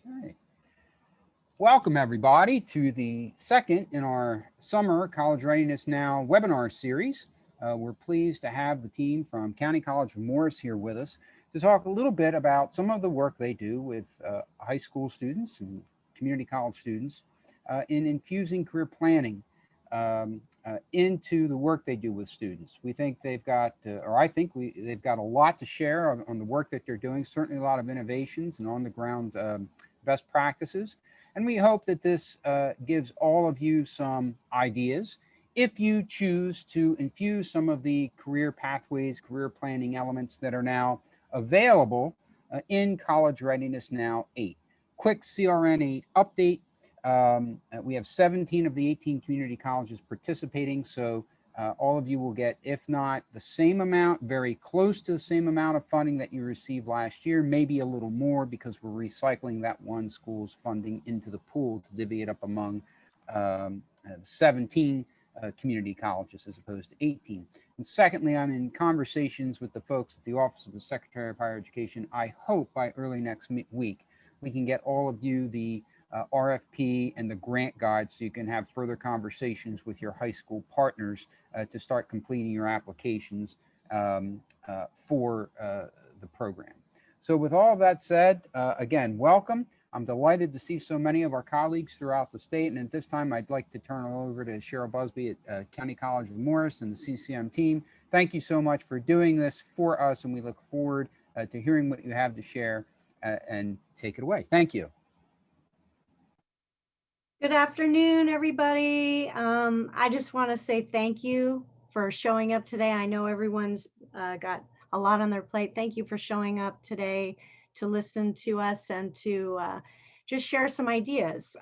Okay. Welcome everybody to the second in our summer College Readiness Now webinar series. We're pleased to have the team from County College of Morris here with us to talk a little bit about some of the work they do with high school students and community college students in infusing career planning into the work they do with students. We think they've got, or I think they've got a lot to share on the work that they're doing, certainly a lot of innovations and on the ground best practices. And we hope that this gives all of you some ideas if you choose to infuse some of the career pathways, career planning elements that are now available in College Readiness Now 8. Quick CRN 8 update. We have 17 of the 18 community colleges participating, so all of you will get, if not the same amount, very close to the same amount of funding that you received last year, maybe a little more because we're recycling that one school's funding into the pool to divvy it up among 17 community colleges as opposed to 18. And secondly, I'm in conversations with the folks at the Office of the Secretary of Higher Education. I hope by early next week we can get all of you the RFP and the grant guide so you can have further conversations with your high school partners to start completing your applications for the program. So with all of that said, again, welcome. I'm delighted to see so many of our colleagues throughout the state. And at this time, I'd like to turn it over to Cheryl Busby at County College of Morris and the CCM team. Thank you so much for doing this for us, and we look forward to hearing what you have to share and take it away. Thank you. Good afternoon, everybody. I just want to say thank you for showing up today. I know everyone's got a lot on their plate. Thank you for showing up today to listen to us and to just share some ideas.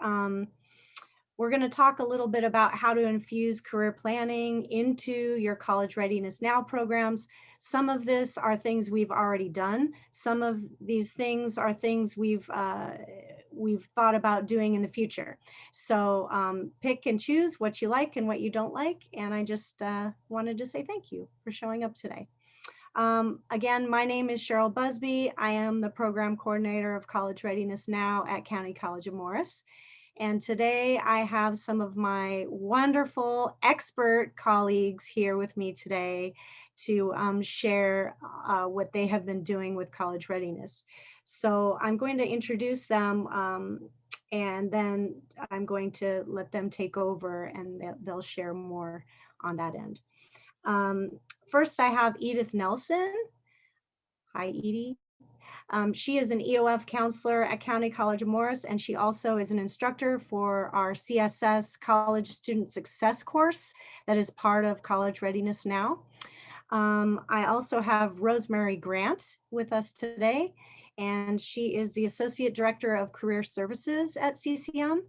We're going to talk a little bit about how to infuse career planning into your College Readiness Now programs. Some of this are things we've already done. Some of these things are things we've thought about doing in the future. So pick and choose what you like and what you don't like. And I just wanted to say thank you for showing up today. Again, my name is Cheryl Busby. I am the program coordinator of College Readiness Now at County College of Morris. And today I have some of my wonderful expert colleagues here with me today to share what they have been doing with college readiness. So I'm going to introduce them and then I'm going to let them take over and they'll share more on that end. First, I have Edith Nelson. Hi, Edie. She is an EOF counselor at County College of Morris, and she also is an instructor for our CSS College Student Success course that is part of College Readiness Now. I also have Rosemary Grant with us today, and she is the Associate Director of Career Services at CCM.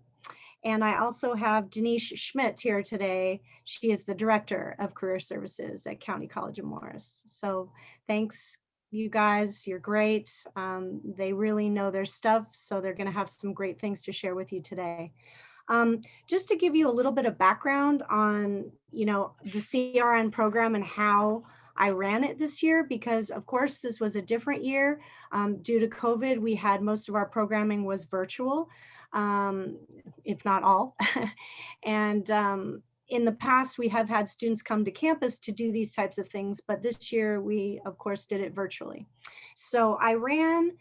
And I also have Denise Schmidt here today. She is the Director of Career Services at County College of Morris. So thanks, you guys, you're great. They really know their stuff, so they're going to have some great things to share with you today. Just to give you a little bit of background on, the CRN program and how I ran it this year, because of course this was a different year. Due to COVID, we had most of our programming was virtual, if not all. And in the past, we have had students come to campus to do these types of things, but this year we, of course, did it virtually. So I ran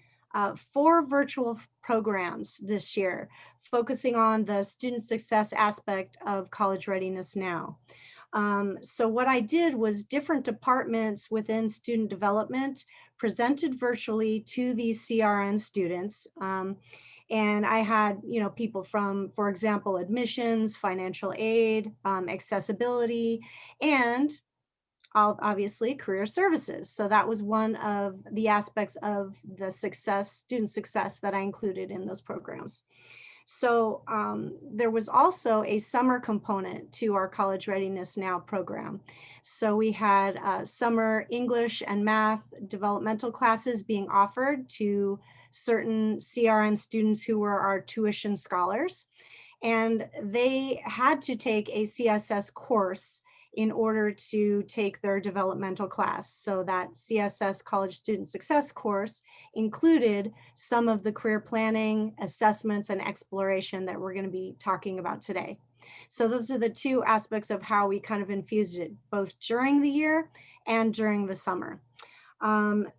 4 virtual programs this year, focusing on the student success aspect of College Readiness Now. So what I did was different departments within student development presented virtually to these CRN students. And I had, people from, for example, admissions, financial aid, accessibility, and obviously career services. So that was one of the aspects of the student success that I included in those programs. So there was also a summer component to our College Readiness Now program. So we had summer English and math developmental classes being offered to certain CRN students who were our tuition scholars. And they had to take a CSS course in order to take their developmental class. So that CSS College Student Success course included some of the career planning, assessments, and exploration that we're going to be talking about today. So those are the two aspects of how we kind of infused it, both during the year and during the summer.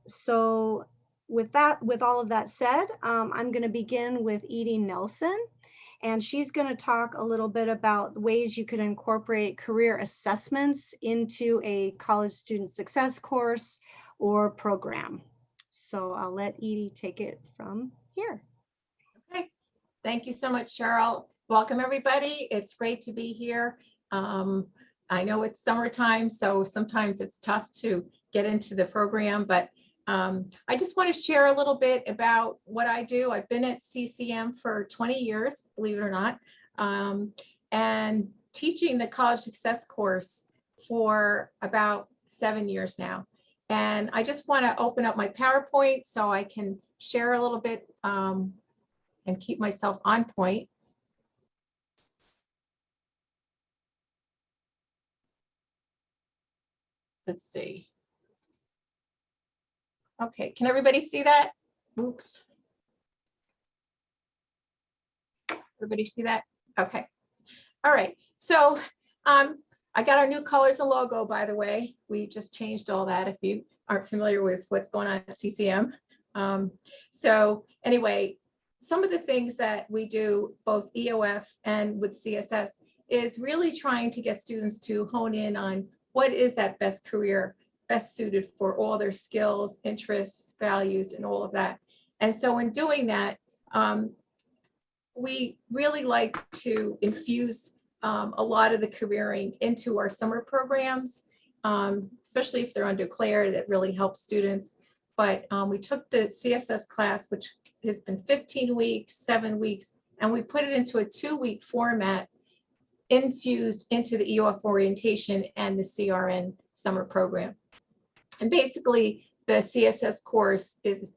So with all of that said, I'm going to begin with Edie Nelson, and she's going to talk a little bit about ways you could incorporate career assessments into a college student success course or program. So I'll let Edie take it from here. Okay, thank you so much, Cheryl. Welcome, everybody. It's great to be here. I know it's summertime, so sometimes it's tough to get into the program, but I just want to share a little bit about what I do. I've been at CCM for 20 years, believe it or not, and teaching the college success course for about 7 years now. And I just want to open up my PowerPoint so I can share a little bit and keep myself on point. Let's see. Okay, can everybody see that? Oops. Everybody see that? Okay. All right. So I got our new colors and logo, by the way. We just changed all that if you aren't familiar with what's going on at CCM. So anyway, some of the things that we do, both EOF and with CSS, is really trying to get students to hone in on what is that best career, best suited for all their skills, interests, values, and all of that. And so in doing that, we really like to infuse a lot of the careering into our summer programs, especially if they're undeclared. That really helps students. But we took the CSS class, which has been 15 weeks, 7 weeks, and we put it into a 2-week format infused into the EOF orientation and the CRN summer program. And basically, the CSS course is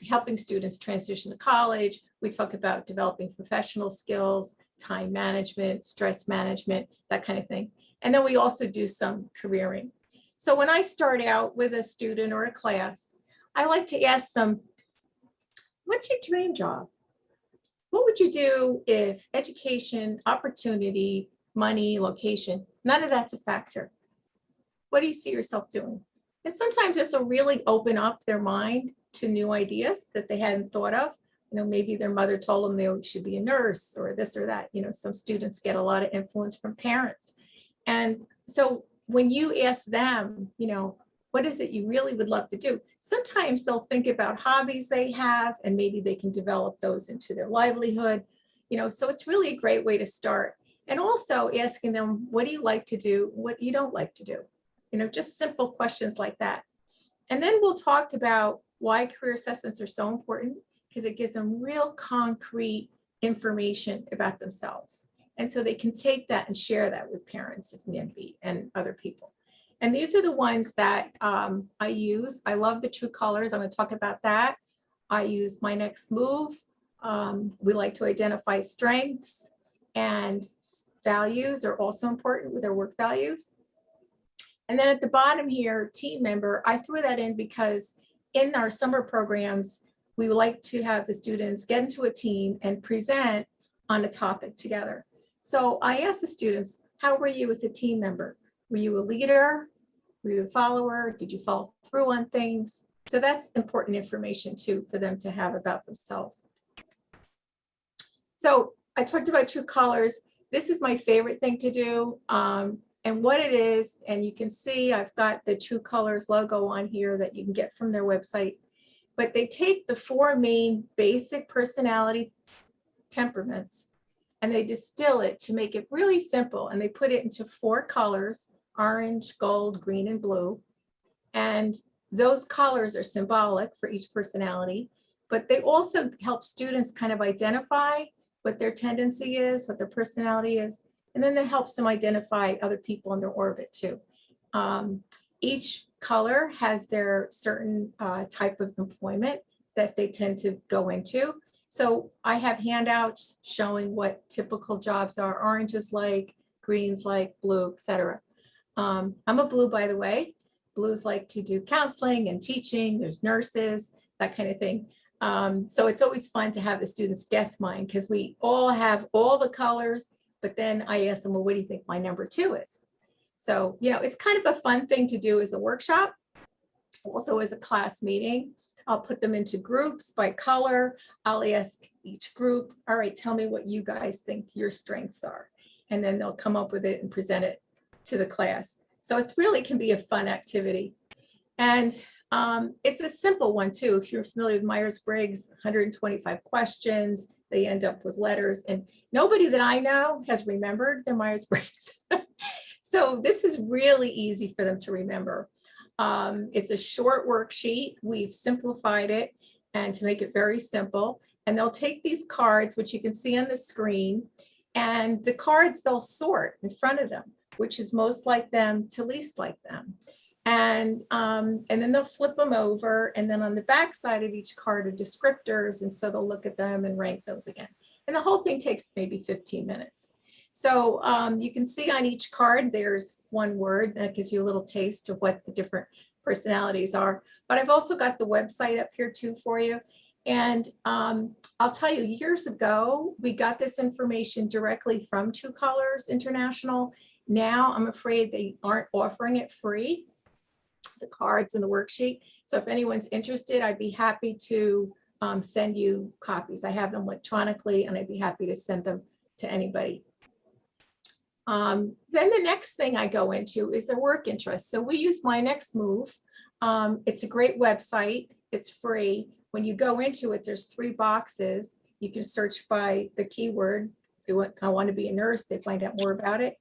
helping students transition to college. We talk about developing professional skills, time management, stress management, that kind of thing. And then we also do some careering. So when I start out with a student or a class, I like to ask them, what's your dream job? What would you do if education, opportunity, money, location, none of that's a factor? What do you see yourself doing? And sometimes this will really open up their mind to new ideas that they hadn't thought of. You know, maybe their mother told them they should be a nurse or this or that. You know, some students get a lot of influence from parents. And so when you ask them, you know, what is it you really would love to do? Sometimes they'll think about hobbies they have, and maybe they can develop those into their livelihood. You know, so it's really a great way to start. And also asking them, what do you like to do? What you don't like to do? You know, just simple questions like that. And then we'll talk about why career assessments are so important, because it gives them real concrete information about themselves. And so they can take that and share that with parents if need be and other people. And these are the ones that I use. I love the true colors. I'm going to talk about that. I use My Next Move. We like to identify strengths, and values are also important with their work values. And then at the bottom here, team member, I threw that in because in our summer programs, we would like to have the students get into a team and present on a topic together. So I asked the students, how were you as a team member? Were you a leader? Were you a follower? Did you follow through on things? So that's important information too for them to have about themselves. So I talked about true colors. This is my favorite thing to do. And what it is, and you can see I've got the True Colors logo on here that you can get from their website, but they take the 4 main basic personality temperaments and they distill it to make it really simple, and they put it into 4 colors: orange, gold, green, and blue. And those colors are symbolic for each personality, but they also help students kind of identify what their tendency is, what their personality is. And then that helps them identify other people in their orbit too. Each color has their certain type of employment that they tend to go into. So I have handouts showing what typical jobs are: orange is like, green's like, blue, etc. I'm a blue, by the way. Blues like to do counseling and teaching. There's nurses, that kind of thing. So it's always fun to have the students guess mine because we all have all the colors, but then I ask them, well, what do you think my number 2 is? So, you know, it's kind of a fun thing to do as a workshop, also as a class meeting. I'll put them into groups by color. I'll ask each group, all right, tell me what you guys think your strengths are. And then they'll come up with it and present it to the class. So it's really can be a fun activity. And it's a simple one too. If you're familiar with Myers-Briggs, 125 questions, they end up with letters. And nobody that I know has remembered their Myers-Briggs. So this is really easy for them to remember. It's a short worksheet. We've simplified it and to make it very simple. And they'll take these cards, which you can see on the screen, and the cards they'll sort in front of them, which is most like them to least like them. And then they'll flip them over, and then on the back side of each card are descriptors, and so they'll look at them and rank those again. And the whole thing takes maybe 15 minutes. So you can see on each card there's one word that gives you a little taste of what the different personalities are. But I've also got the website up here too for you. And I'll tell you, years ago, we got this information directly from Two Colors International. Now I'm afraid they aren't offering it free, the cards and the worksheet. So if anyone's interested, I'd be happy to send you copies. I have them electronically, and I'd be happy to send them to anybody. Then the next thing I go into is their work interest. So we use My Next Move. It's a great website. It's free. When you go into it, there's 3 boxes. You can search by the keyword. I want to be a nurse. They find out more about it.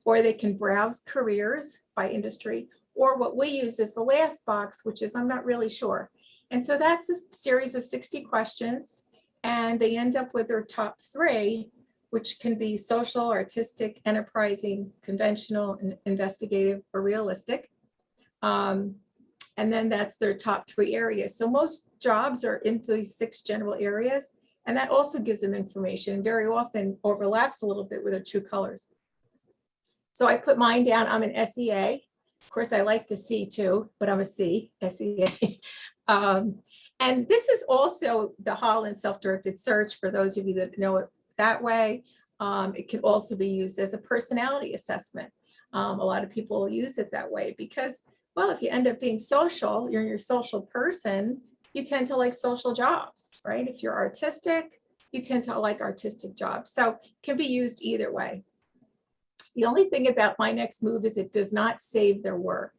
Or they can browse careers by industry. Or what we use is the last box, which is I'm not really sure. And so that's a series of 60 questions. And they end up with their top 3, which can be social, artistic, enterprising, conventional, investigative, or realistic. And then that's their top 3 areas. So most jobs are in these 6 general areas, and that also gives them information, very often overlaps a little bit with their true colors. So I put mine down, I'm an SEA. Of course, I like the C too, but I'm a C, SEA. And this is also the Holland self-directed search for those of you that know it that way. It can also be used as a personality assessment. A lot of people use it that way because, well, if you end up being social, you're your social person, you tend to like social jobs, right? If you're artistic, you tend to like artistic jobs. So it can be used either way. The only thing about My Next Move is it does not save their work.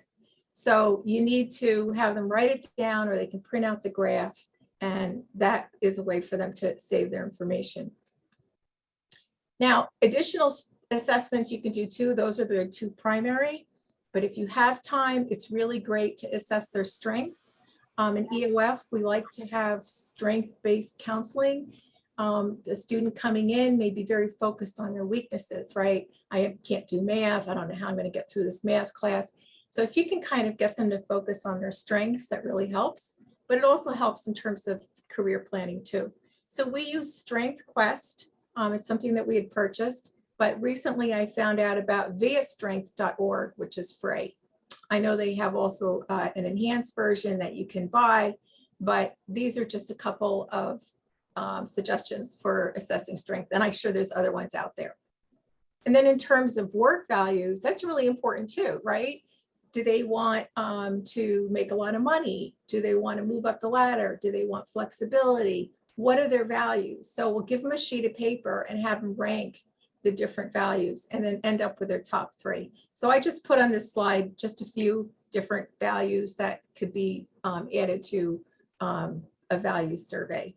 So you need to have them write it down, or they can print out the graph, and that is a way for them to save their information. Now, additional assessments you can do too. Those are the 2 primary, but if you have time, it's really great to assess their strengths. In EOF, we like to have strength-based counseling. The student coming in may be very focused on their weaknesses, right? I can't do math. I don't know how I'm going to get through this math class. So if you can kind of get them to focus on their strengths, that really helps. But it also helps in terms of career planning too. So we use Strength Quest. It's something that we had purchased, but recently I found out about viastrength.org, which is free. I know they have also an enhanced version that you can buy, but these are just a couple of suggestions for assessing strength. And I'm sure there's other ones out there. And then in terms of work values, that's really important too, right? Do they want to make a lot of money? Do they want to move up the ladder? Do they want flexibility? What are their values? So we'll give them a sheet of paper and have them rank the different values and then end up with their top 3. So I just put on this slide just a few different values that could be added to a value survey.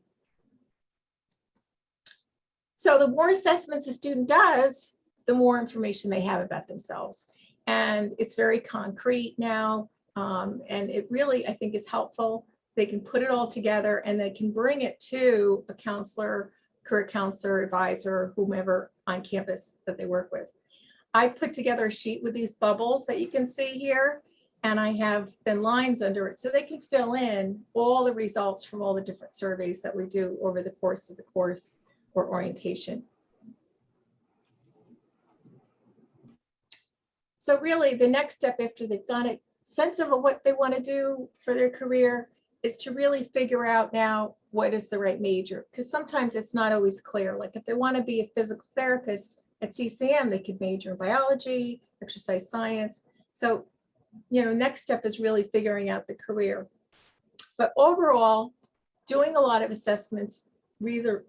So the more assessments a student does, the more information they have about themselves. And it's very concrete now. And it really, I think, is helpful. They can put it all together and they can bring it to a counselor, career counselor, advisor, whomever on campus that they work with. I put together a sheet with these bubbles that you can see here, and I have then lines under it so they can fill in all the results from all the different surveys that we do over the course of the course or orientation. So really the next step after they've done a sense of what they want to do for their career is to really figure out now what is the right major, because sometimes it's not always clear. Like if they want to be a physical therapist at CCM, they could major in biology, exercise science. So, next step is really figuring out the career. But overall, doing a lot of assessments either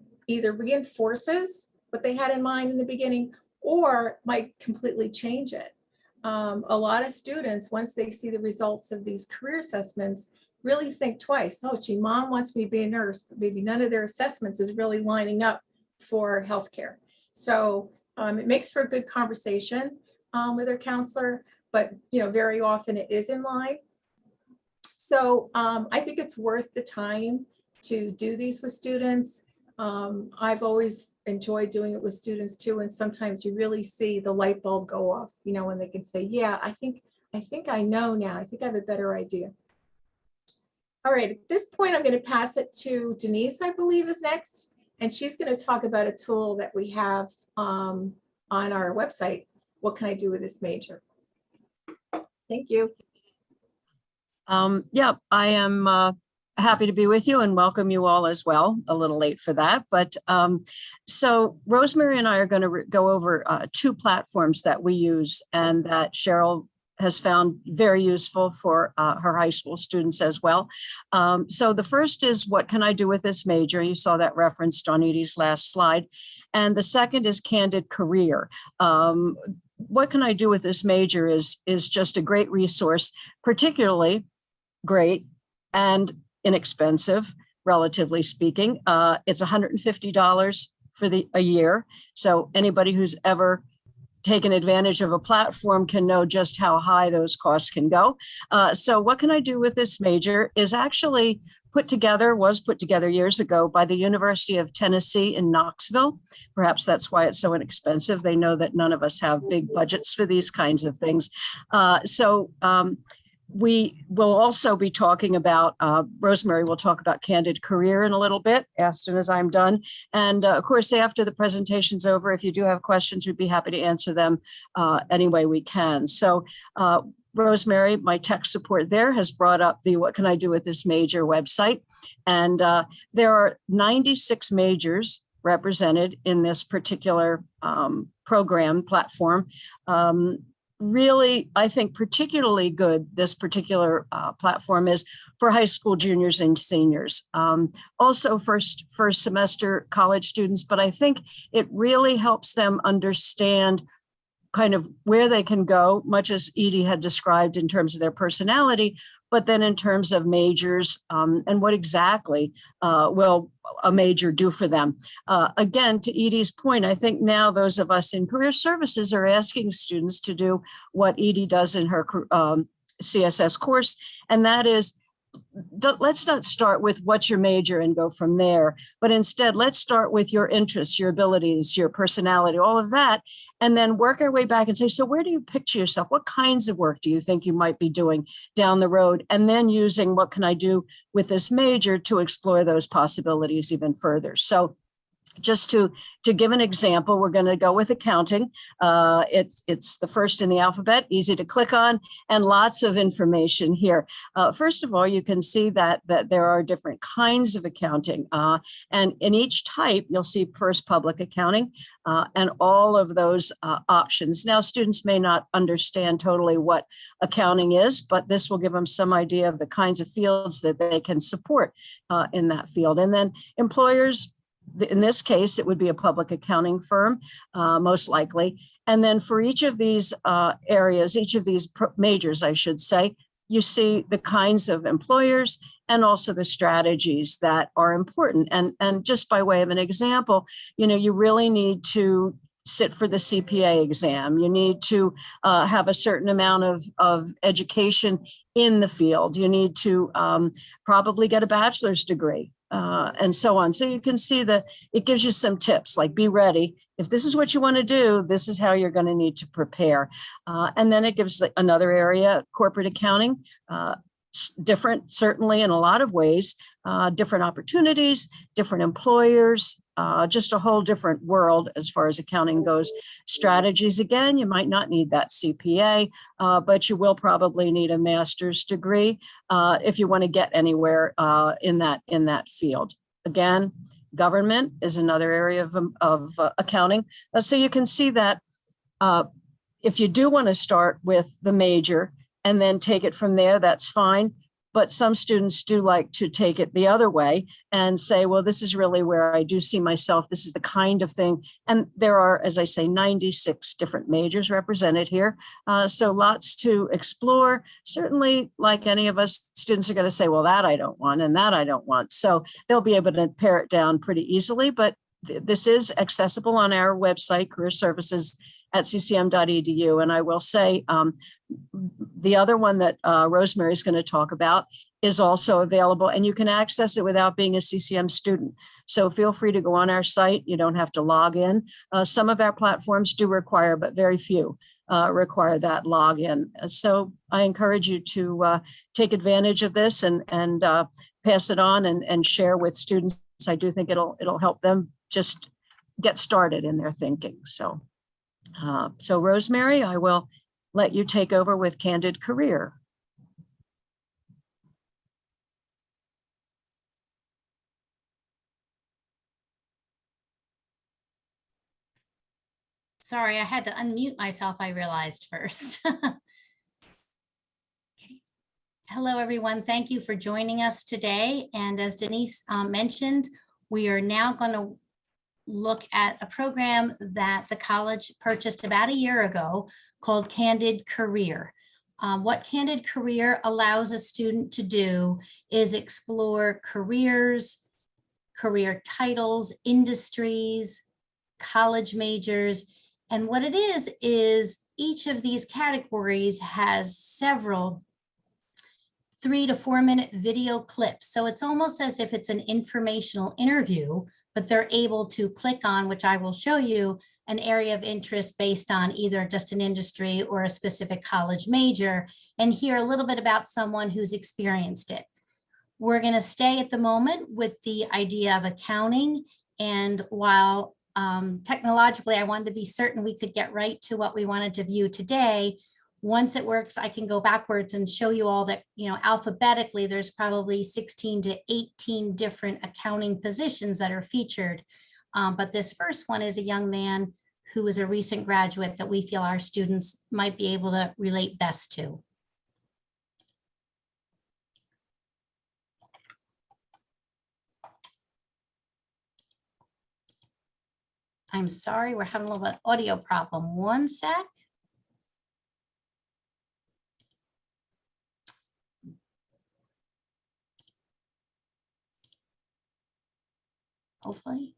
reinforces what they had in mind in the beginning or might completely change it. A lot of students, once they see the results of these career assessments, really think twice. Oh, gee, mom wants me to be a nurse, but maybe none of their assessments is really lining up for healthcare. So it makes for a good conversation with their counselor, but very often it is in line. So I think it's worth the time to do these with students. I've always enjoyed doing it with students too, and sometimes you really see the light bulb go off, when they can say, yeah, I think I know now. I think I have a better idea. All right, at this point, I'm going to pass it to Denise, I believe is next, and she's going to talk about a tool that we have on our website. What can I do with this major? Thank you. Yeah, I am happy to be with you and welcome you all as well. A little late for that, but so Rosemary and I are going to go over two platforms that we use and that Cheryl has found very useful for her high school students as well. So the first is, what can I do with this major? You saw that referenced on Edie's last slide. And the second is Candid Career. What can I do with this major is just a great resource, particularly great and inexpensive, relatively speaking. It's $150 for a year. So anybody who's ever taken advantage of a platform can know just how high those costs can go. So what can I do with this major is actually was put together years ago by the University of Tennessee in Knoxville. Perhaps that's why it's so inexpensive. They know that none of us have big budgets for these kinds of things. We will also be talking about, Rosemary will talk about Candid Career in a little bit as soon as I'm done. And of course, after the presentation's over, if you do have questions, we'd be happy to answer them any way we can. So Rosemary, my tech support there, has brought up the What Can I Do with This Major website. And there are 96 majors represented in this particular program platform. Really, I think particularly good, this particular platform is for high school juniors and seniors. Also first semester college students, but I think it really helps them understand kind of where they can go, much as Edie had described in terms of their personality, but then in terms of majors and what exactly will a major do for them. Again, to Edie's point, I think now those of us in career services are asking students to do what Edie does in her CSS course, and that is, let's not start with what's your major and go from there, but instead let's start with your interests, your abilities, your personality, all of that, and then work our way back and say, so where do you picture yourself? What kinds of work do you think you might be doing down the road? And then using what can I do with this major to explore those possibilities even further. So just to give an example, we're going to go with accounting. It's the first in the alphabet, easy to click on, and lots of information here. First of all, you can see that there are different kinds of accounting. And in each type, you'll see first public accounting and all of those options. Now, students may not understand totally what accounting is, but this will give them some idea of the kinds of fields that they can support in that field. And then employers, in this case, it would be a public accounting firm, most likely. And then for each of these areas, each of these majors, I should say, you see the kinds of employers and also the strategies that are important. And just by way of an example, you really need to sit for the CPA exam. You need to have a certain amount of education in the field. You need to probably get a bachelor's degree. And so on. So you can see that it gives you some tips, like be ready. If this is what you want to do, this is how you're going to need to prepare. And then it gives another area, corporate accounting, different, certainly in a lot of ways, different opportunities, different employers, just a whole different world as far as accounting goes. Strategies, again, you might not need that CPA, but you will probably need a master's degree if you want to get anywhere in that field. Again, government is another area of accounting. So you can see that if you do want to start with the major and then take it from there, that's fine. But some students do like to take it the other way and say, well, this is really where I do see myself. This is the kind of thing. And there are, as I say, 96 different majors represented here. So lots to explore. Certainly, like any of us, students are going to say, well, that I don't want and that I don't want. So they'll be able to pare it down pretty easily. But this is accessible on our website, Career Services at ccm.edu. And I will say the other one that Rosemary is going to talk about is also available, and you can access it without being a CCM student. So feel free to go on our site. You don't have to log in. Some of our platforms do require, but very few require that login. So I encourage you to take advantage of this and pass it on and share with students. I do think it'll help them just get started in their thinking. So Rosemary, I will let you take over with Candid Career. Sorry, I had to unmute myself, I realized first. Okay. Hello, everyone. Thank you for joining us today. And as Denise mentioned, we are now going to look at a program that the college purchased about a year ago called Candid Career. What Candid Career allows a student to do is explore careers, career titles, industries, college majors. And what it is each of these categories has several 3 to 4 minute video clips. So it's almost as if it's an informational interview, but they're able to click on, which I will show you, an area of interest based on either just an industry or a specific college major, and hear a little bit about someone who's experienced it. We're going to stay at the moment with the idea of accounting. And while technologically, I wanted to be certain we could get right to what we wanted to view today, once it works, I can go backwards and show you all that, alphabetically, there's probably 16 to 18 different accounting positions that are featured. But this first one is a young man who is a recent graduate that we feel our students might be able to relate best to. I'm sorry, we're having a little bit of audio problem. One sec. Hopefully.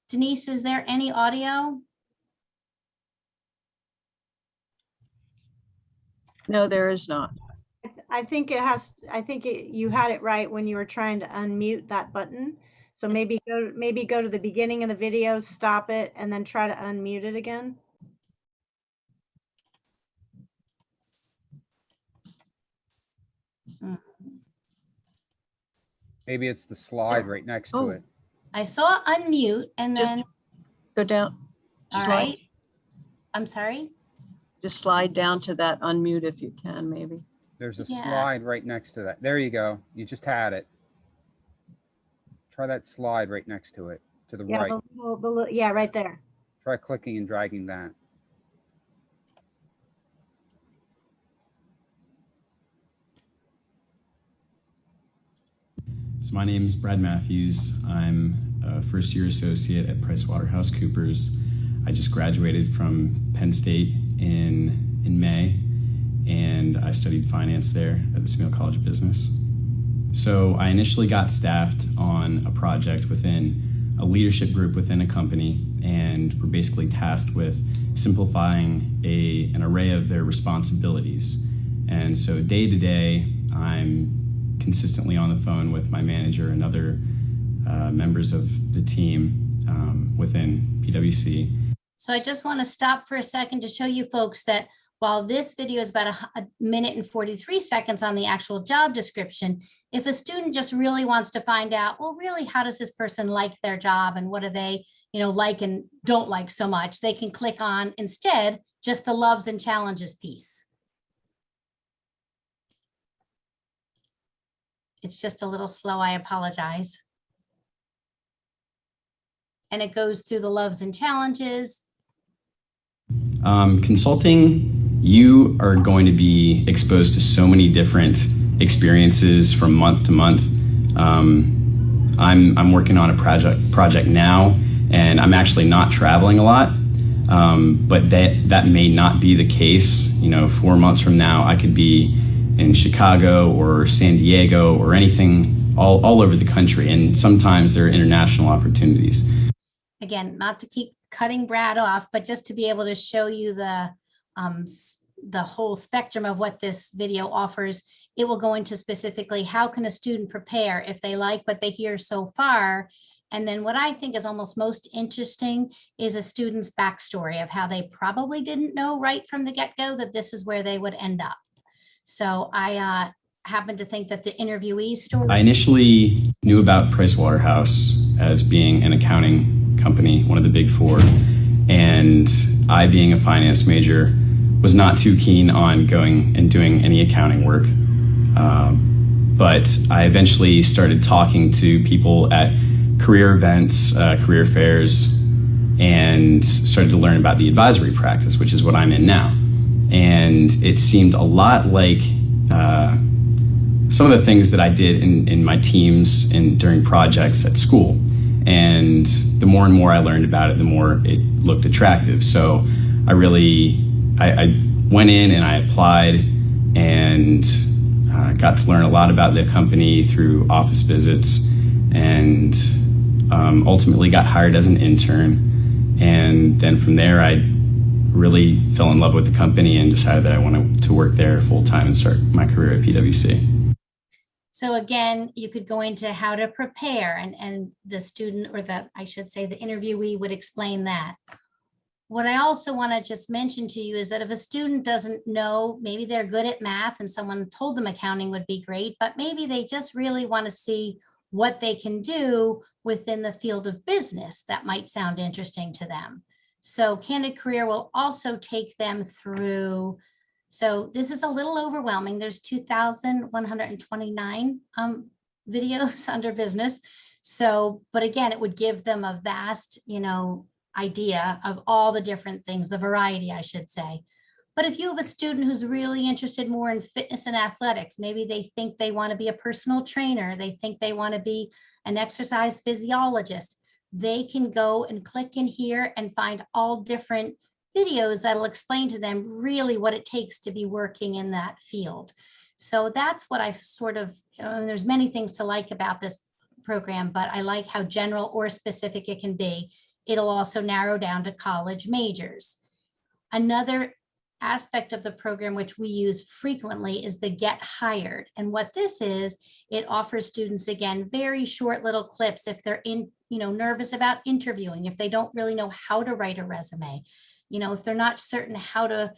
Denise, is there any audio? No, there is not. I think you had it right when you were trying to unmute that button. So maybe go to the beginning of the video, stop it, and then try to unmute it again. Maybe it's the slide right next to it. I saw unmute and then Go down. all right. I'm sorry. Just slide down to that unmute if you can, maybe. There's a slide right next to that. There you go. You just had it. Try that slide right next to it, to the right. Yeah, right there. Try clicking and dragging that. So my name is Brad Matthews. I'm a first-year associate at PricewaterhouseCoopers. I just graduated from Penn State in May, and I studied finance there at the Smale College of Business. So I initially got staffed on a project within a leadership group within a company, and we're basically tasked with simplifying an array of their responsibilities. And so day to day, I'm consistently on the phone with my manager and other members of the team within PwC. So I just want to stop for a second to show you folks that While this video is about a minute and 43 seconds on the actual job description, if a student just really wants to find out, well, really, how does this person like their job and what do they, like and don't like so much, they can click on instead just the loves and challenges piece. It's just a little slow, I apologize. And it goes through the loves and challenges. Consulting, you are going to be exposed to so many different experiences from month to month. I'm working on a project now, and I'm actually not traveling a lot. But that may not be the case. 4 months from now, I could be in Chicago or San Diego or anything all over the country. And sometimes there are international opportunities. Again, not to keep cutting Brad off, but just to be able to show you the whole spectrum of what this video offers. It will go into specifically how can a student prepare if they like what they hear so far. And then what I think is almost most interesting is a student's backstory of how they probably didn't know right from the get-go that this is where they would end up. So I happen to think that the interviewee's story. I initially knew about Pricewaterhouse as being an accounting company, one of the big four. And I, being a finance major, was not too keen on going and doing any accounting work. But I eventually started talking to people at career events, career fairs, and started to learn about the advisory practice, which is what I'm in now. And it seemed a lot like some of the things that I did in my teams and during projects at school. And the more and more I learned about it, the more it looked attractive. So I went in and I applied and got to learn a lot about the company through office visits, and ultimately got hired as an intern. And then from there, I really fell in love with the company and decided that I wanted to work there full time and start my career at PwC. So again, you could go into how to prepare, and the student, or I should say the interviewee, would explain that. What I also want to just mention to you is that if a student doesn't know, maybe they're good at math and someone told them accounting would be great, but maybe they just really want to see what they can do within the field of business that might sound interesting to them. So Candid Career will also take them through. So this is a little overwhelming. There's 2,129 videos under business. So, but again, it would give them a vast, idea of all the different things, the variety, I should say. But if you have a student who's really interested more in fitness and athletics, maybe they think they want to be a personal trainer, they think they want to be an exercise physiologist, they can go and click in here and find all different videos that'll explain to them really what it takes to be working in that field. So that's what I sort of, there's many things to like about this program, but I like how general or specific it can be. It'll also narrow down to college majors. Another aspect of the program which we use frequently is the Get Hired. And what this is, it offers students, again, very short little clips if they're nervous about interviewing, if they don't really know how to write a resume, if they're not certain how to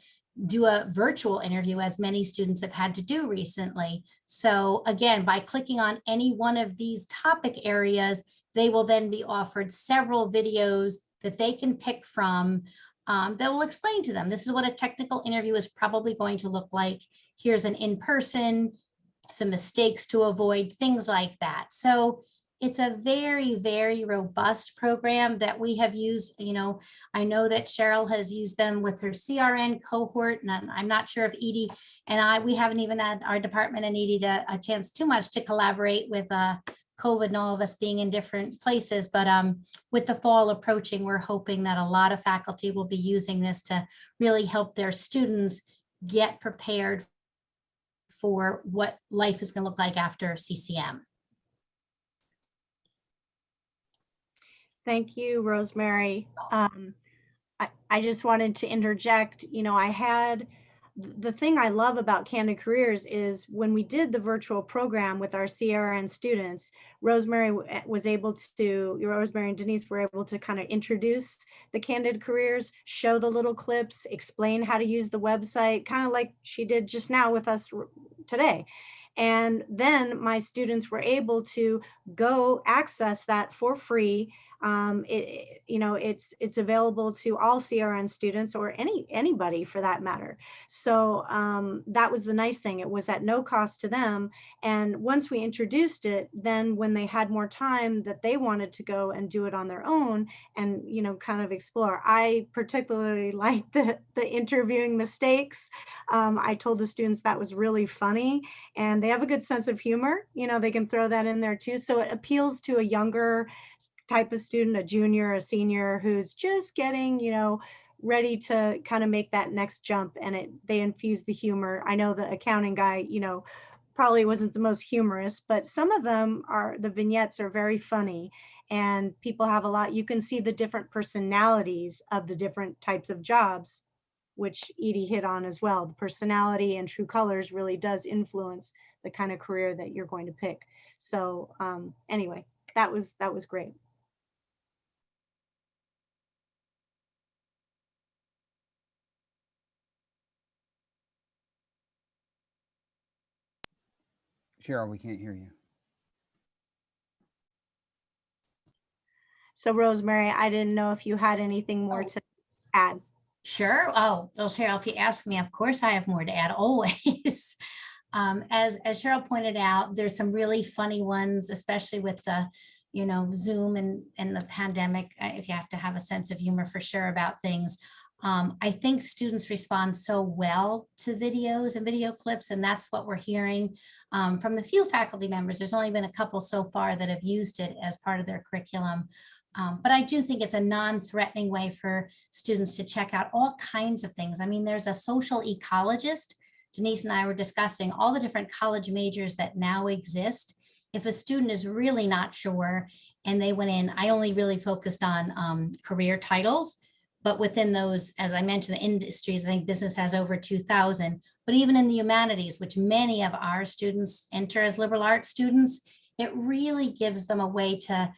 do a virtual interview, as many students have had to do recently. So again, by clicking on any one of these topic areas, they will then be offered several videos that they can pick from that will explain to them, this is what a technical interview is probably going to look like. Here's an in-person, some mistakes to avoid, things like that. So it's a very, very robust program that we have used. I know that Cheryl has used them with her CRN cohort, and I'm not sure if Edie and we haven't even had our department and Edie a chance too much to collaborate with COVID and all of us being in different places. But with the fall approaching, we're hoping that a lot of faculty will be using this to really help their students get prepared for what life is going to look like after CCM. Thank you, Rosemary. I just wanted to interject, I had the thing I love about Candid Careers is when we did the virtual program with our CRN students, Rosemary and Denise were able to kind of introduce the Candid Careers, show the little clips, explain how to use the website, kind of like she did just now with us today. And then my students were able to go access that for free. It's available to all CRN students or anybody for that matter. So that was the nice thing. It was at no cost to them. And once we introduced it, then when they had more time that they wanted to go and do it on their own and, kind of explore. I particularly like the interviewing mistakes. I told the students that was really funny, and they have a good sense of humor. They can throw that in there too. So it appeals to a younger type of student, a junior, a senior who's just getting, ready to kind of make that next jump, and they infuse the humor. I know the accounting guy, probably wasn't the most humorous, but some of them the vignettes are very funny, and people have a lot. You can see the different personalities of the different types of jobs, which Edie hit on as well. The personality and true colors really does influence the kind of career that you're going to pick. So anyway, that was great. Cheryl, we can't hear you. So Rosemary, I didn't know if you had anything more to add. Sure. Oh, well, Cheryl, if you ask me, of course I have more to add always. As Cheryl pointed out, there's some really funny ones, especially with the, Zoom and the pandemic, if you have to have a sense of humor for sure about things. I think students respond so well to videos and video clips, and that's what we're hearing from the few faculty members. There's only been a couple so far that have used it as part of their curriculum. But I do think it's a non-threatening way for students to check out all kinds of things. I mean, there's a social ecologist. Denise and I were discussing all the different college majors that now exist. If a student is really not sure and they went in, I only really focused on career titles, but within those, as I mentioned, the industries, I think business has over 2,000, but even in the humanities, which many of our students enter as liberal arts students, it really gives them a way to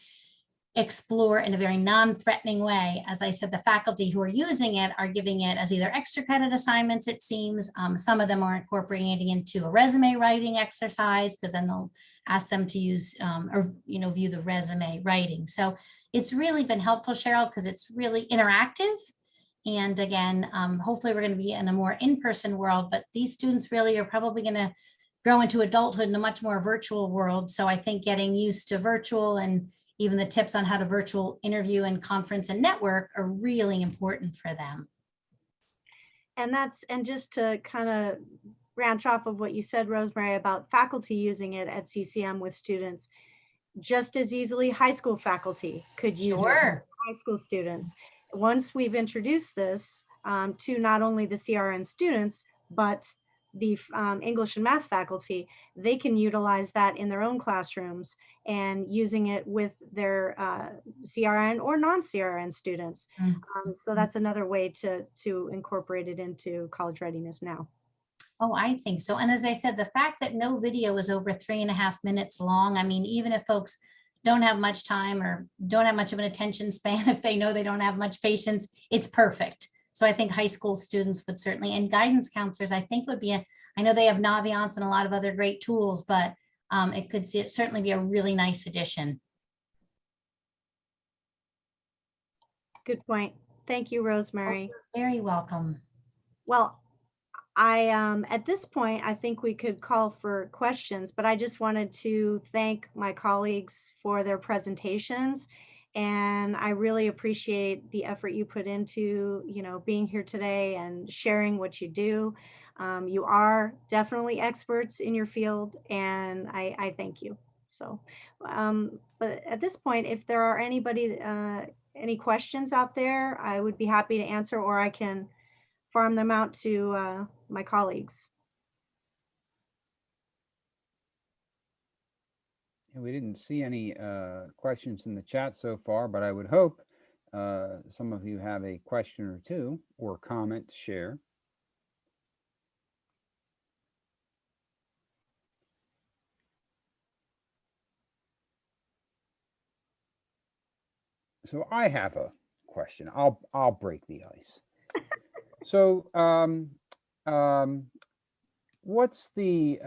explore in a very non-threatening way. As I said, the faculty who are using it are giving it as either extra credit assignments, it seems. Some of them are incorporating it into a resume writing exercise, because then they'll ask them to use view the resume writing. So it's really been helpful, Cheryl, because it's really interactive. And again, hopefully we're going to be in a more in-person world, but these students really are probably going to grow into adulthood in a much more virtual world. So I think getting used to virtual and even the tips on how to virtual interview and conference and network are really important for them. And just to kind of branch off of what you said, Rosemary, about faculty using it at CCM with students, just as easily high school faculty could use it with high school students. Once we've introduced this to not only the CRN students, but the English and math faculty, they can utilize that in their own classrooms and using it with their CRN or non-CRN students. So that's another way to incorporate it into college readiness now. Oh, I think so. And as I said, the fact that no video is over 3.5 minutes long, I mean, even if folks don't have much time or don't have much of an attention span, if they know they don't have much patience, it's perfect. So I think high school students would certainly, and guidance counselors, I think would be I know they have Naviance and a lot of other great tools, but it could certainly be a really nice addition. Good point. Thank you, Rosemary. Oh, you're very welcome. Well, at this point, I think we could call for questions, but I just wanted to thank my colleagues for their presentations. And I really appreciate the effort you put into, being here today and sharing what you do. You are definitely experts in your field, and I thank you. So, but at this point, if there are any questions out there, I would be happy to answer, or I can farm them out to my colleagues. And we didn't see any questions in the chat so far, but I would hope some of you have a question or two or comment to share. So I have a question. I'll break the ice. So what's the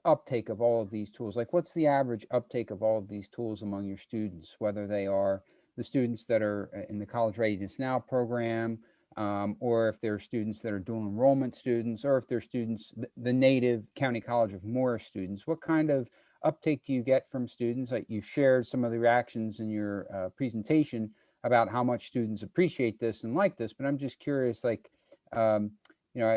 uptake of all of these tools? Like, what's the average uptake of all of these tools among your students, whether they are the students that are in the College Readiness Now program, or if they're students that are dual enrollment students, or if they're students, the native County College of Morris students? What kind of uptake do you get from students? Like, you shared some of the reactions in your presentation about how much students appreciate this and like this, but I'm just curious, like, you know,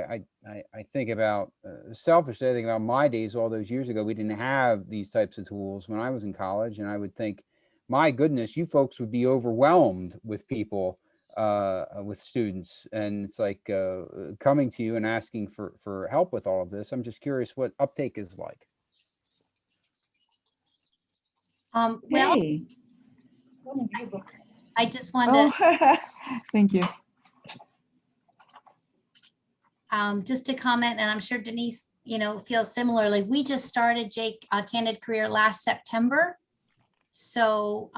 I think about selfishly, I think about my days all those years ago. We didn't have these types of tools when I was in college, and I would think, my goodness, you folks would be overwhelmed with people, with students, and it's like coming to you and asking for help with all of this. I'm just curious what uptake is like. Well, Hey. I just wanted Oh, thank you. just to comment, and I'm sure Denise, feels similarly. We just started, Jake, Candid Career last September. So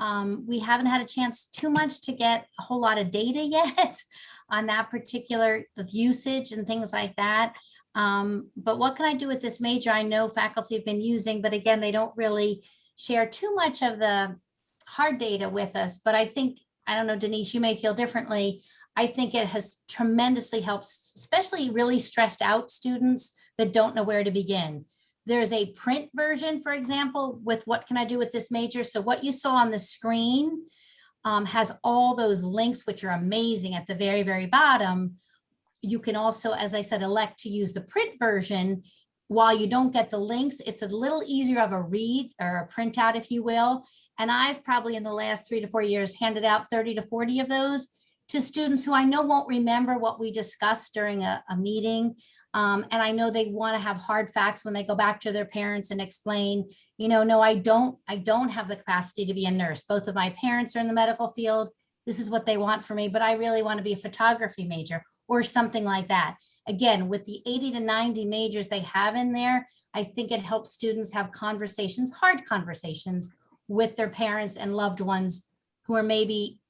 we haven't had a chance too much to get a whole lot of data yet on that particular, the usage and things like that. But what can I do with this major? I know faculty have been using, but again, they don't really share too much of the hard data with us. But I think, I don't know, Denise, you may feel differently. I think it has tremendously helped, especially really stressed out students that don't know where to begin. There's a print version, for example, with what can I do with this major? So what you saw on the screen has all those links, which are amazing at the very, very bottom. You can also, as I said, elect to use the print version. While you don't get the links, it's a little easier of a read or a printout, if you will. And I've probably in the last 3 to 4 years handed out 30 to 40 of those to students who I know won't remember what we discussed during a meeting. And I know they want to have hard facts when they go back to their parents and explain, no, I don't have the capacity to be a nurse. Both of my parents are in the medical field. This is what they want for me, but I really want to be a photography major or something like that. Again, with the 80 to 90 majors they have in there, I think it helps students have conversations, hard conversations with their parents and loved ones who are maybe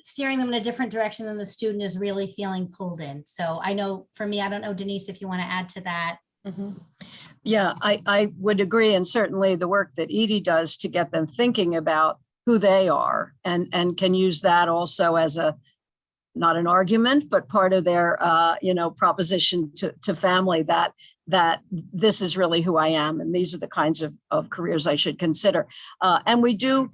steering them in a different direction than the student is really feeling pulled in. So I know for me, I don't know, Denise, if you want to add to that. Mm-hmm. Yeah, I would agree. And certainly the work that Edie does to get them thinking about who they are and can use that also as a, not an argument, but part of their, proposition to family that this is really who I am. And these are the kinds of careers I should consider. And we do,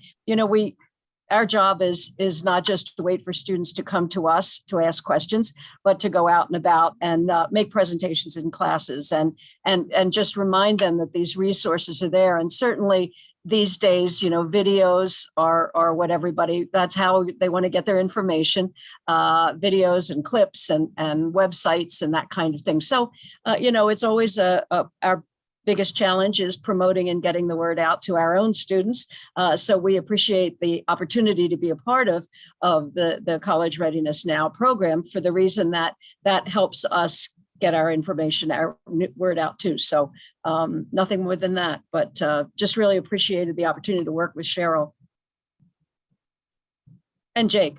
our job is not just to wait for students to come to us to ask questions, but to go out and about and make presentations in classes and just remind them that these resources are there. And certainly these days, videos are what everybody, that's how they want to get their information, videos and clips and websites and that kind of thing. So, it's always our biggest challenge is promoting and getting the word out to our own students. So we appreciate the opportunity to be a part of the College Readiness Now program for the reason that helps us get our information, our word out too. So nothing more than that, but just really appreciated the opportunity to work with Cheryl. And Jake.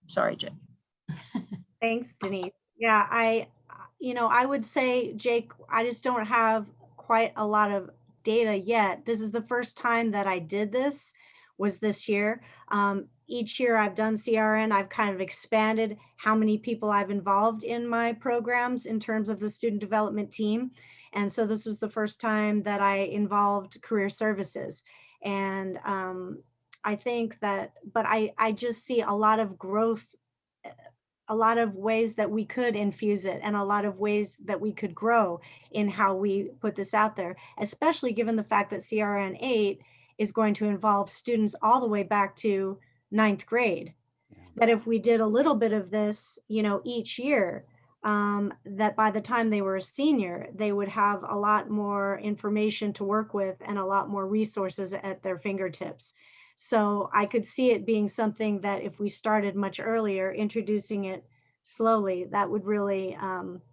Sorry, Jake. Thanks, Denise. Yeah, I would say, Jake, I just don't have quite a lot of data yet. This is the first time that I did this, was this year. Each year I've done CRN, I've kind of expanded how many people I've involved in my programs in terms of the student development team. And so this was the first time that I involved career services. And I think that, but I just see a lot of growth, a lot of ways that we could infuse it and a lot of ways that we could grow in how we put this out there, especially given the fact that CRN 8 is going to involve students all the way back to 9th grade. That if we did a little bit of this, each year, that by the time they were a senior, they would have a lot more information to work with and a lot more resources at their fingertips. So I could see it being something that if we started much earlier, introducing it slowly, that would really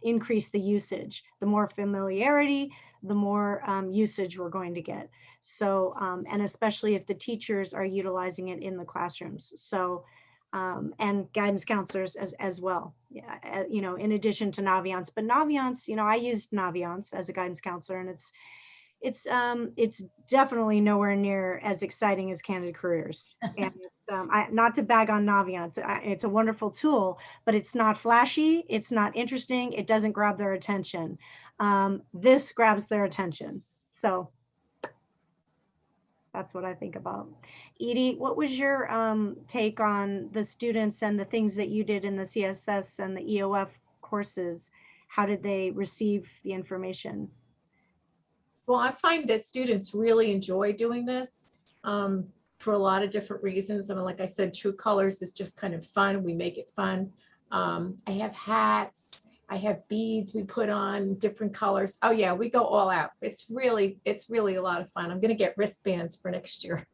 increase the usage. The more familiarity, the more usage we're going to get. So, and especially if the teachers are utilizing it in the classrooms. So, and guidance counselors as well, yeah, you know, in addition to Naviance. But Naviance, you know, I used Naviance as a guidance counselor, and it's definitely nowhere near as exciting as Candid Careers. And not to bag on Naviance, it's a wonderful tool, but it's not flashy, it's not interesting, it doesn't grab their attention. This grabs their attention. So that's what I think about. Edie, what was your take on the students and the things that you did in the CSS and the EOF courses? How did they receive the information? Well, I find that students really enjoy doing this for a lot of different reasons. I mean, like I said, True Colors is just kind of fun. We make it fun. I have hats. I have beads we put on different colors. Oh yeah, we go all out. It's really a lot of fun. I'm going to get wristbands for next year.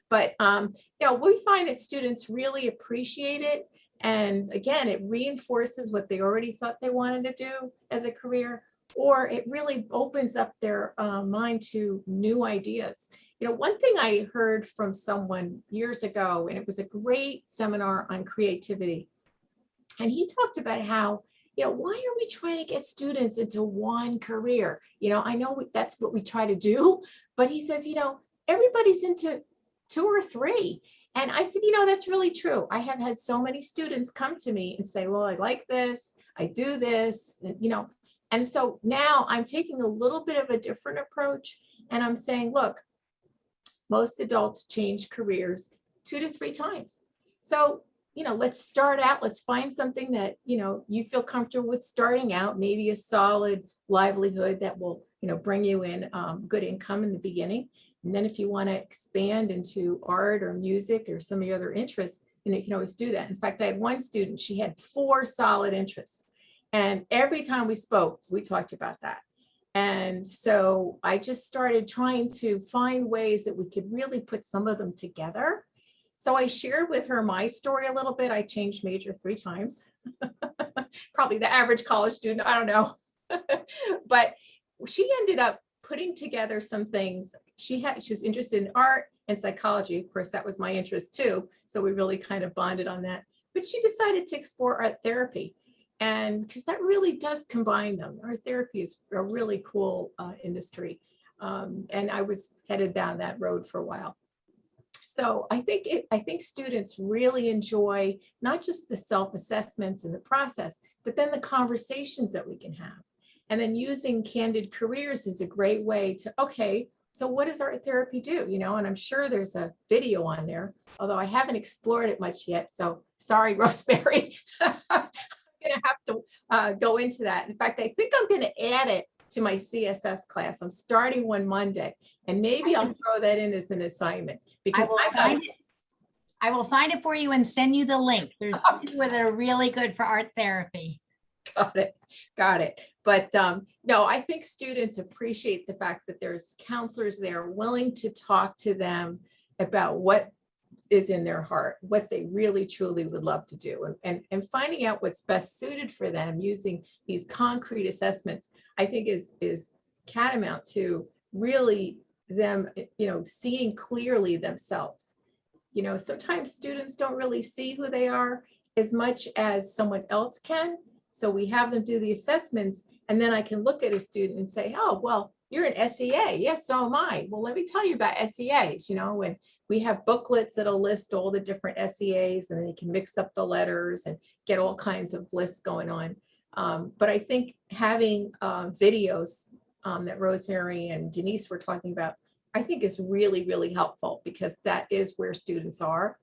But you know, we find that students really appreciate it. And again, it reinforces what they already thought they wanted to do as a career, or it really opens up their mind to new ideas. You know, one thing I heard from someone years ago, and it was a great seminar on creativity, and he talked about how, you know, why are we trying to get students into one career? You know, I know that's what we try to do, but he says, you know, everybody's into 2 or 3. And I said, you know, that's really true. I have had so many students come to me and say, well, I like this, I do this, and, you know, and so now I'm taking a little bit of a different approach, and I'm saying, look, most adults change careers 2 to 3 times. So, you know, let's start out, let's find something that, you know, you feel comfortable with starting out, maybe a solid livelihood that will, you know, bring you in good income in the beginning. And then if you want to expand into art or music or some of your other interests, you know, you can always do that. In fact, I had one student, she had 4 solid interests. And every time we spoke, we talked about that. And so I just started trying to find ways that we could really put some of them together. So I shared with her my story a little bit. I changed major 3 times. Probably the average college student, I don't know. But she ended up putting together some things. She was interested in art and psychology. Of course, that was my interest too. So we really kind of bonded on that. But she decided to explore art therapy. And because that really does combine them. Art therapy is a really cool industry. And I was headed down that road for a while. So I think students really enjoy not just the self-assessments and the process, but then the conversations that we can have. And then using Candid Careers is a great way to, okay, so what does art therapy do? You know, and I'm sure there's a video on there, although I haven't explored it much yet. So sorry, Rosemary. I'm going to have to go into that. In fact, I think I'm going to add it to my CSS class. I'm starting one Monday, and maybe I'll throw that in as an assignment because I will find it for you and send you the link. There's 2 that are really good for art therapy. Got it. But no, I think students appreciate the fact that there's counselors there willing to talk to them about what is in their heart, what they really truly would love to do, and finding out what's best suited for them using these concrete assessments, I think is catamount to really them, you know, seeing clearly themselves. You know, sometimes students don't really see who they are as much as someone else can. So we have them do the assessments, and then I can look at a student and say, oh, well, you're an SEA. Yes, so am I. Well, let me tell you about SEAs. You know, when we have booklets that'll list all the different SEAs, and then you can mix up the letters and get all kinds of lists going on. But I think having videos that Rosemary and Denise were talking about, I think is really, really helpful because that is where students are.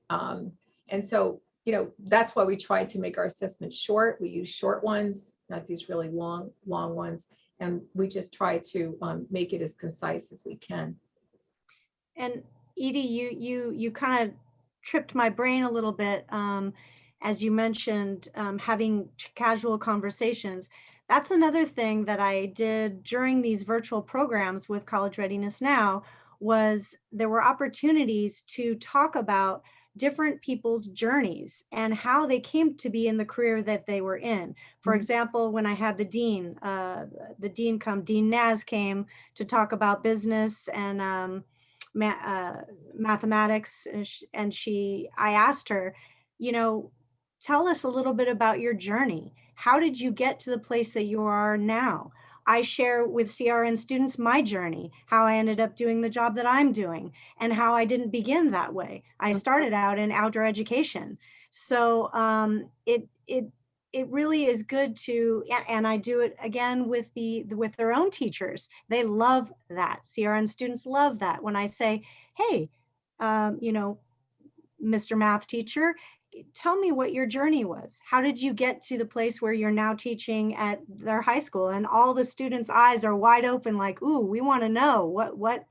And so, you know, that's why we try to make our assessments short. We use short ones, not these really long ones. And we just try to make it as concise as we can. And Edie, you kind of tripped my brain a little bit as you mentioned having casual conversations. That's another thing that I did during these virtual programs with College Readiness Now was there were opportunities to talk about different people's journeys and how they came to be in the career that they were in. For example, when I had the dean come, Dean Naz came to talk about business and mathematics, and I asked her, tell us a little bit about your journey. How did you get to the place that you are now? I share with CRN students my journey, how I ended up doing the job that I'm doing, and how I didn't begin that way. I started out in outdoor education. So it really is good to, and I do it again with their own teachers. They love that. CRN students love that when I say, hey, Mr. Math teacher, tell me what your journey was. How did you get to the place where you're now teaching at their high school? And all the students' eyes are wide open, like, ooh, we want to know what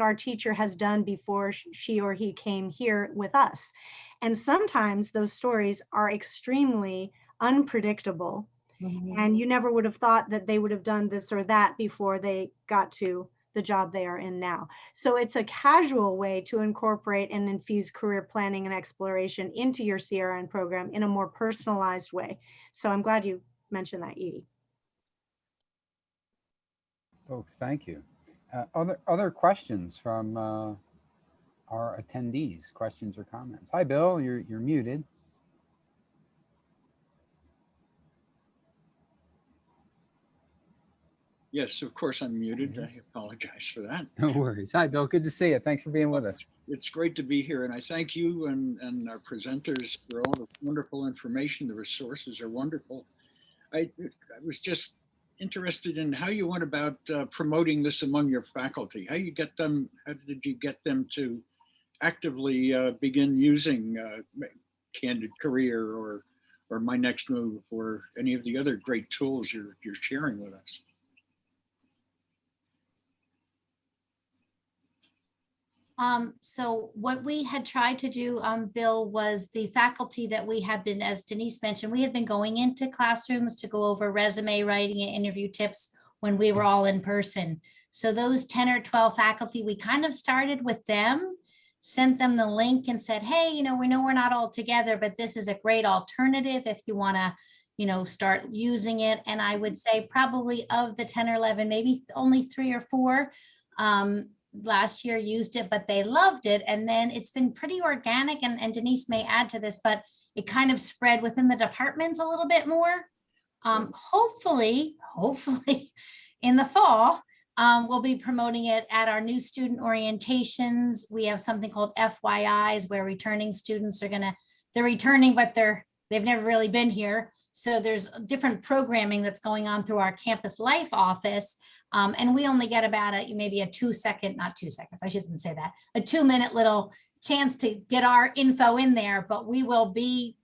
our teacher has done before she or he came here with us. And sometimes those stories are extremely unpredictable. And you never would have thought that they would have done this or that before they got to the job they are in now. So it's a casual way to incorporate and infuse career planning and exploration into your CRN program in a more personalized way. So I'm glad you mentioned that, Edie. Folks, thank you. Other questions from our attendees, questions or comments? Hi, Bill, you're muted. Yes, of course I'm muted. I apologize for that. No worries. Hi, Bill. Good to see you. Thanks for being with us. It's great to be here, and I thank you and our presenters for all the wonderful information. The resources are wonderful. I was just interested in how you went about promoting this among your faculty. How did you get them to actively begin using Candid Career or My Next Move or any of the other great tools you're sharing with us? So what we had tried to do, Bill, was the faculty that we have been, as Denise mentioned, we have been going into classrooms to go over resume writing and interview tips when we were all in person. So those 10 or 12 faculty, we kind of started with them, sent them the link and said, hey, we know we're not all together, but this is a great alternative if you want to, start using it. And I would say probably of the 10 or 11, maybe only 3 or 4, last year used it, but they loved it. And then it's been pretty organic, and Denise may add to this, but it kind of spread within the departments a little bit more. Hopefully in the fall, we'll be promoting it at our new student orientations. We have something called FYIs where returning students they're returning, but they've never really been here. So there's different programming that's going on through our campus life office. And we only get about maybe a 2-second, not 2 seconds, I shouldn't say that, a 2-minute little chance to get our info in there, but we will be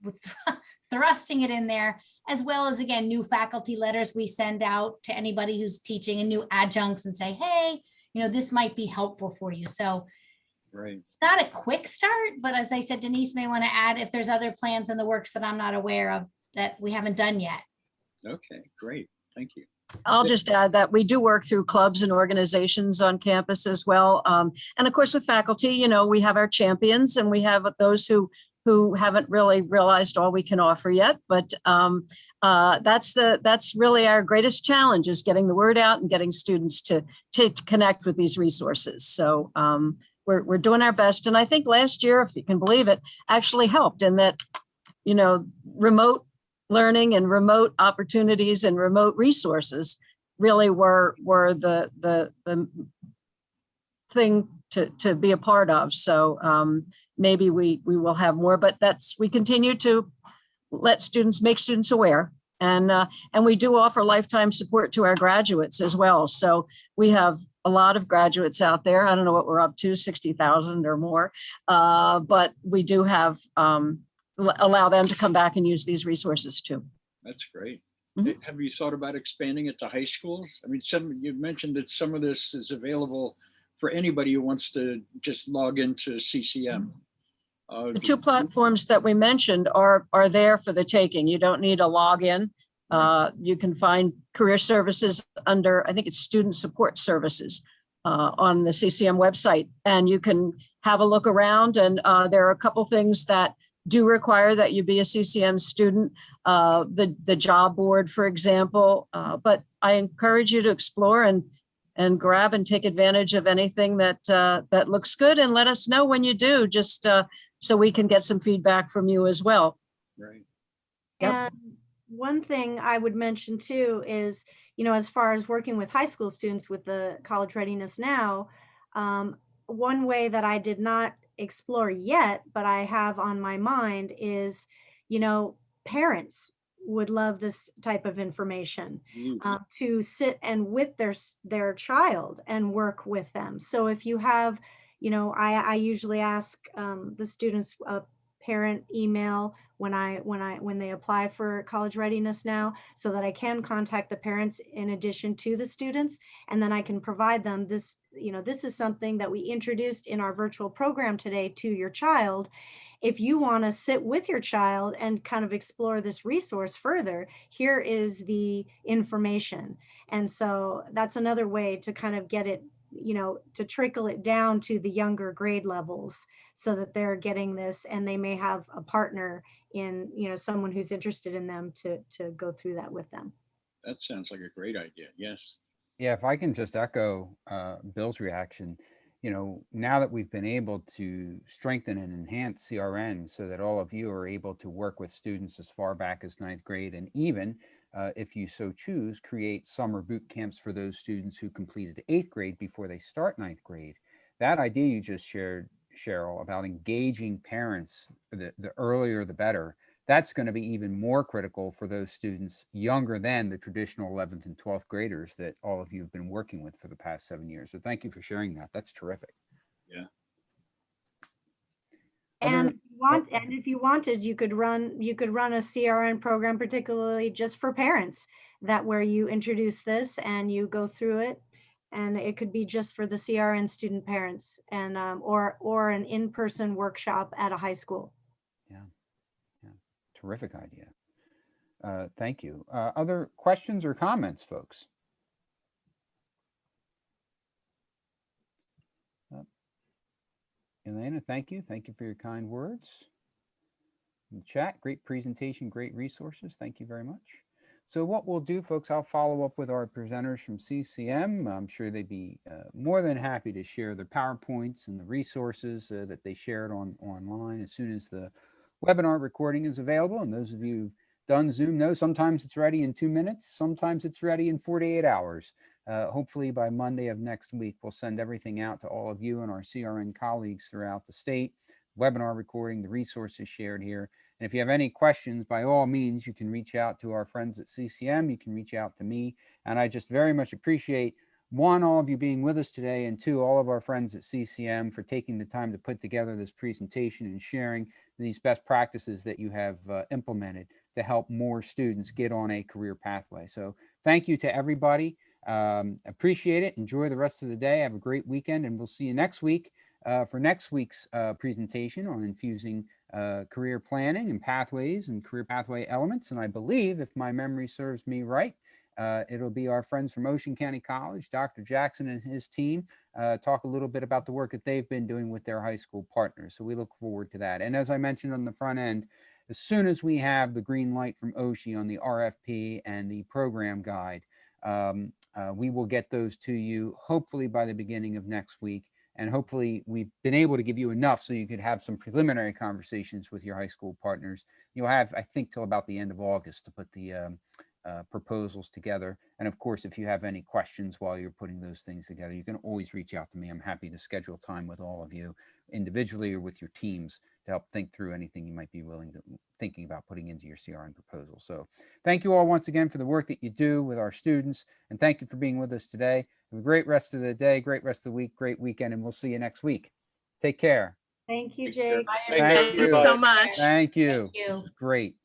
thrusting it in there, as well as, again, new faculty letters we send out to anybody who's teaching and new adjuncts and say, hey, this might be helpful for you. So right. It's not a quick start, but as I said, Denise may want to add if there's other plans in the works that I'm not aware of that we haven't done yet. Okay, great. Thank you. I'll just add that we do work through clubs and organizations on campus as well. And of course, with faculty, we have our champions and we have those who haven't really realized all we can offer yet. But that's really our greatest challenge, is getting the word out and getting students to connect with these resources. So we're doing our best. And I think last year, if you can believe it, actually helped in that, remote learning and remote opportunities and remote resources really were the thing to be a part of. So maybe we will have more, but we continue to make students aware. And we do offer lifetime support to our graduates as well. So we have a lot of graduates out there. I don't know what we're up to, 60,000 or more, but we do have allow them to come back and use these resources too. That's great. Mhm. Have you thought about expanding it to high schools? I mean, you mentioned that some of this is available for anybody who wants to just log into CCM. The 2 platforms that we mentioned are there for the taking. You don't need a login. You can find career services under, I think it's student support services on the CCM website, and you can have a look around. And there are a couple things that do require that you be a CCM student, the job board, for example. But I encourage you to explore and grab and take advantage of anything that that looks good, and let us know when you do, just so we can get some feedback from you as well. Right. Yep. And one thing I would mention too is, as far as working with high school students with the College Readiness Now, one way that I did not explore yet, but I have on my mind is, parents would love this type of information, to sit and with their child and work with them. So if you have, I usually ask the students a parent email when they apply for College Readiness Now, so that I can contact the parents in addition to the students, and then I can provide them this, this is something that we introduced in our virtual program today to your child. If you want to sit with your child and kind of explore this resource further, here is the information. And so that's another way to kind of get it, to trickle it down to the younger grade levels, so that they're getting this, and they may have a partner in, someone who's interested in them to go through that with them. That sounds like a great idea. Yes. Yeah, if I can just echo Bill's reaction, now that we've been able to strengthen and enhance CRN so that all of you are able to work with students as far back as ninth grade, and even if you so choose, create summer boot camps for those students who completed eighth grade before they start ninth grade. That idea you just shared, Cheryl, about engaging parents, the earlier the better, that's going to be even more critical for those students younger than the traditional 11th and 12th graders that all of you have been working with for the past 7 years. So thank you for sharing that. That's terrific. Yeah. And if you wanted, you could run a CRN program, particularly just for parents, that where you introduce this and you go through it, and it could be just for the CRN student parents, and or an in-person workshop at a high school. Yeah, yeah, terrific idea. Thank you. Other questions or comments, folks? Elena, thank you. Thank you for your kind words. In the chat, great presentation, great resources. Thank you very much. So what we'll do, folks, I'll follow up with our presenters from CCM. I'm sure they'd be more than happy to share their PowerPoints and the resources that they shared online as soon as the webinar recording is available. And those of you who've done Zoom know sometimes it's ready in 2 minutes, sometimes it's ready in 48 hours. Hopefully by Monday of next week, we'll send everything out to all of you and our CRN colleagues throughout the state, webinar recording, the resources shared here. And if you have any questions, by all means, you can reach out to our friends at CCM. You can reach out to me. And I just very much appreciate, one, all of you being with us today, and two, all of our friends at CCM for taking the time to put together this presentation and sharing these best practices that you have implemented to help more students get on a career pathway. So thank you to everybody. Appreciate it. Enjoy the rest of the day. Have a great weekend, and we'll see you next week for next week's presentation on infusing career planning and pathways and career pathway elements. And I believe, if my memory serves me right, it'll be our friends from Ocean County College, Dr. Jackson and his team, talk a little bit about the work that they've been doing with their high school partners. So we look forward to that. And as I mentioned on the front end, as soon as we have the green light from OSHI on the RFP and the program guide, we will get those to you hopefully by the beginning of next week. And hopefully we've been able to give you enough so you could have some preliminary conversations with your high school partners. You'll have, I think, till about the end of August to put the proposals together. And of course, if you have any questions while you're putting those things together, you can always reach out to me. I'm happy to schedule time with all of you individually or with your teams to help think through anything you might be thinking about putting into your CRN proposal. So thank you all once again for the work that you do with our students. And thank you for being with us today. Have a great rest of the day, great rest of the week, great weekend, and we'll see you next week. Take care. Thank you, Jake. Bye, Thank everybody. you so much. Thank you. Thank you. This was great.